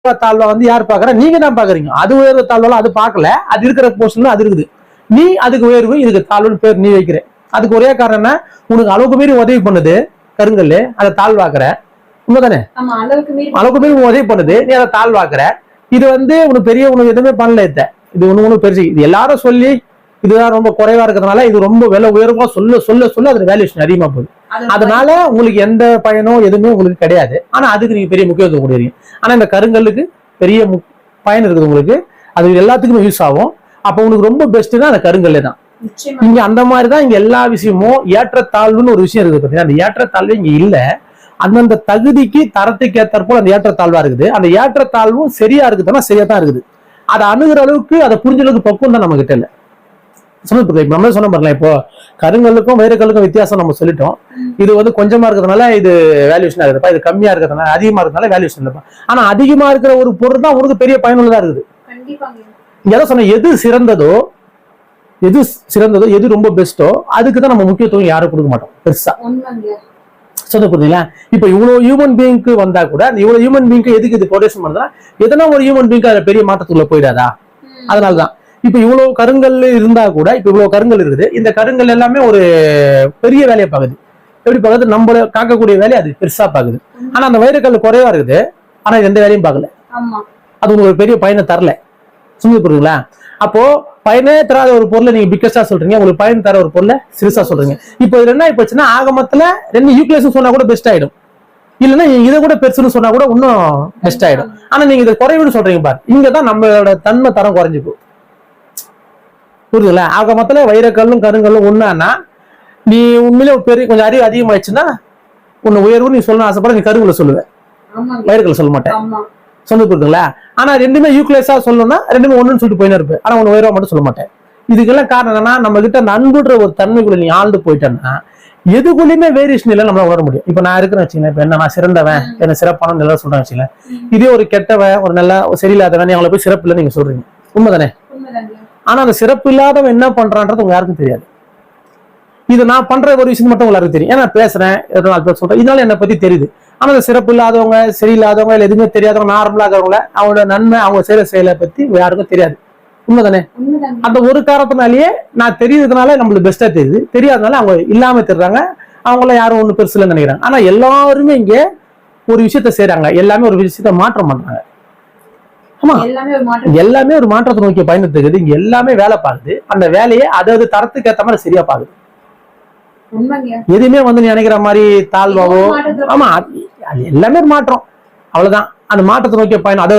தாழ்வா வந்து யார் பாக்குறா? நீங்க தான் பாக்குறீங்க. அது உயர்வு தாழ்வெல்லாம் அது பார்க்கல. அது இருக்கிற போர்ஷன்ல அது இருக்குது. நீ அதுக்கு உயர்வு, இதுக்கு தாழ்வுன்னு பேர் நீ வைக்கிற. அதுக்கு ஒரே காரணம் என்ன? உனக்கு அளவுக்கு மீறி உதவி பண்ணுது கருங்கல், அதை தாழ்வாக்குற. உண்மைதானே? அளவுக்கு மீறி உதவி பண்ணுது, நீ அதை தாழ்வாக்குற. இது வந்து உனக்கு பெரிய உனக்கு எதுவுமே பண்ணல. இது ஒண்ணு பெருசு. இது எல்லாரும் சொல்லி இதுதான் ரொம்ப குறைவா இருக்கிறதுனால இது ரொம்ப விலை உயர்வா சொல்ல சொல்ல சொல்ல அது வேல்யூஷன் அதிகமா போகுது. அதனால உங்களுக்கு எந்த பயனோ எதுவுமே உங்களுக்கு கிடையாது. ஆனா அதுக்கு நீங்க பெரிய முக்கியத்துவம் கொடுக்குறீங்க. ஆனா இந்த கருங்கல்லுக்கு பெரிய பயன் இருக்குது உங்களுக்கு. அது எல்லாத்துக்குமே யூஸ் ஆகும். அப்ப உங்களுக்கு ரொம்ப பெஸ்ட்னா அந்த கருங்கல்லே தான். இங்க அந்த மாதிரிதான் இங்க எல்லா விஷயமும் ஏற்றத்தாழ்வுன்னு ஒரு விஷயம் இருக்குது. பாத்தீங்கன்னா அந்த ஏற்றத்தாழ்வு இங்க இல்ல. அந்தந்த தகுதிக்கு தரத்துக்கு ஏற்றாற்போல் அந்த ஏற்றத்தாழ்வா இருக்குது. அந்த ஏற்றத்தாழ்வும் சரியா இருக்குதுன்னா சரியா தான் இருக்குது. அதை அணுகிற அளவுக்கு அதை புரிஞ்ச அளவுக்கு பக்குவம் தான் நம்ம கிட்ட இல்லை. நம்ம சொன்ன பாருங்களேன், இப்போ கருங்கல்லுக்கும் வைரக்கல்லுக்கும் வித்தியாசம் நம்ம சொல்லிட்டோம். இது வந்து கொஞ்சமா இருக்கிறதுனால இது வேல்யூஷன் ஆகுதுப்பா, இது கம்மியா இருக்கிறதுனால அதிகமா இருக்கிறதுனால வேல்யூஷன் இல்லப்பா. ஆனா அதிகமா இருக்கிற ஒரு பொருள் தான் உனக்கு பெரிய பயனுள்ளதா இருக்குது. எதை சொன்ன, எது சிறந்ததோ எது ரொம்ப பெஸ்டோ அதுக்குதான் நம்ம முக்கியத்துவம் யாரும் கொடுக்க மாட்டோம் பெருசா. சொல்ல புரியுதுங்களா? இப்ப இவ்வளவு ஹியூமன் பீயிங்க்கு வந்தா கூட அந்த இவ்வளவு ஹியூமன் பீயிங்க்கு எதுக்கு இது ப்ரொடக்ஷன் பண்ணுறா? எதனா ஒரு ஹியூமன் பீயிங்க்கு அதுல பெரிய மாற்றத்துக்குள்ள போயிடாதா? அதனாலதான் இப்ப இவ்வளவு கருங்கல் இருந்தா கூட, இப்ப இவ்வளவு கருங்கல் இருக்குது, இந்த கருங்கல் எல்லாமே ஒரு பெரிய வேலையை பாக்குது. எப்படி பாக்குது? நம்மள காக்கக்கூடிய வேலையை அது பெருசா பாக்குது. ஆனா அந்த வைரக்கல் குறைவா இருக்குது, ஆனா இது எந்த வேலையும் பார்க்கல. அது உங்களுக்கு ஒரு பெரிய பயனை தரல. சும்மா புரியுதுங்களா? அப்போ பயனே தராத ஒரு பொருளை நீங்க பிக்கஸ்டா சொல்றீங்க, உங்களுக்கு பயன் தர ஒரு பொருளை சிறுசா சொல்றீங்க. இப்போ இதுல என்ன போச்சுன்னா, ஆகமத்துல 2 யூக்ளியஸ் சொன்னா கூட பெஸ்ட் ஆயிடும், இல்லைன்னா இதை கூட பெருசுன்னு சொன்னா கூட இன்னும் பெஸ்ட் ஆயிடும். ஆனா நீங்க இதை குறைவுன்னு சொல்றீங்க பாரு, இங்கதான் நம்மளோட தன்மை தரம் குறைஞ்சு போகும். புரியுதுங்களா? ஆகமத்துல வைரக்கல்லும் கருங்கல்லும் ஒண்ணான்னா, நீ உண்மையிலே பெரிய கொஞ்சம் அறிவு அதிகமாயிடுச்சுன்னா உன்னை உயர்வு நீ சொல்லணும் ஆசைப்பட, நீ கருங்கல்ல சொல்லுவேன், வைரக்கல் சொல்ல மாட்டேன். சொந்த புரியுதுங்களா? ஆனா ரெண்டுமே யூக்ளியஸா சொல்லணும்னா ரெண்டுமே ஒண்ணுன்னு சொல்லிட்டு போயின்னு இருப்பேன். ஆனா உன்னை உயர்வா மட்டும் சொல்ல மாட்டேன். இதுக்கெல்லாம் காரணம் என்னன்னா, நம்ம கிட்ட அந்த அன்புன்ற ஒரு தன்மைக்குள்ள நீ ஆழ்ந்து போயிட்டேன்னா எதுக்குள்ளயுமே வேரியேஷன் இல்லை நம்மளால உணர முடியும். இப்ப நான் இருக்கிறேன் வச்சுக்கேன், இப்ப என்ன நான் சிறந்தவன், என்ன சிறப்பான நல்லா சொல்றேன் வச்சுக்கேன். இதே ஒரு கெட்டவன், ஒரு நல்லா சரியில்லாதவன், அவங்களை போய் சிறப்பு இல்லைன்னு நீங்க சொல்றீங்க. உண்மைதானே? ஆனா அந்த சிறப்பு இல்லாதவன் என்ன பண்றான்றது உங்க யாருக்கும் தெரியாது. இது நான் பண்ற ஒரு விஷயம் மட்டும் எல்லாருக்கும் தெரியும். ஏன்னா பேசுறேன், 4 பேர் சொல்றேன், இதனால என்னை பத்தி தெரியுது. ஆனா அந்த சிறப்பு இல்லாதவங்க, சரியில்லாதவங்க, இல்ல எதுவுமே தெரியாதவங்க, நார்மலா இருக்கிறவங்கள, அவங்களோட நன்மை, அவங்க செய்யற செயலை பத்தி யாருக்கும் தெரியாது. உண்மைதானே? அந்த ஒரு காரணத்தினாலேயே நான் தெரியுதுனால நம்மளுக்கு பெஸ்டா தெரியுது, தெரியாதனால அவங்க இல்லாம தெரிறாங்க, அவங்கள யாரும் ஒண்ணு பெருசு இல்லைன்னு நினைக்கிறாங்க. ஆனா எல்லாருமே இங்க ஒரு விஷயத்த செய்யறாங்க, எல்லாமே ஒரு விஷயத்த மாற்றம் பண்றாங்க. ஆமா, எல்லாமே ஒரு மாற்றத்தை நோக்கிய பயணத்துக்கு இங்க எல்லாமே வேலை பார்க்குது. அந்த வேலையை அதாவது தரத்துக்கு ஏற்ற மாதிரி சரியா பாக்குது. எதுவுமே வந்து நீ நினைக்கிற மாதிரி தாழ்வாவோ, ஆமா அது எல்லாமே ஒரு மாற்றம், அவ்வளவுதான். அந்த மாற்றத்தை நோக்கிய பயணம். அதாவது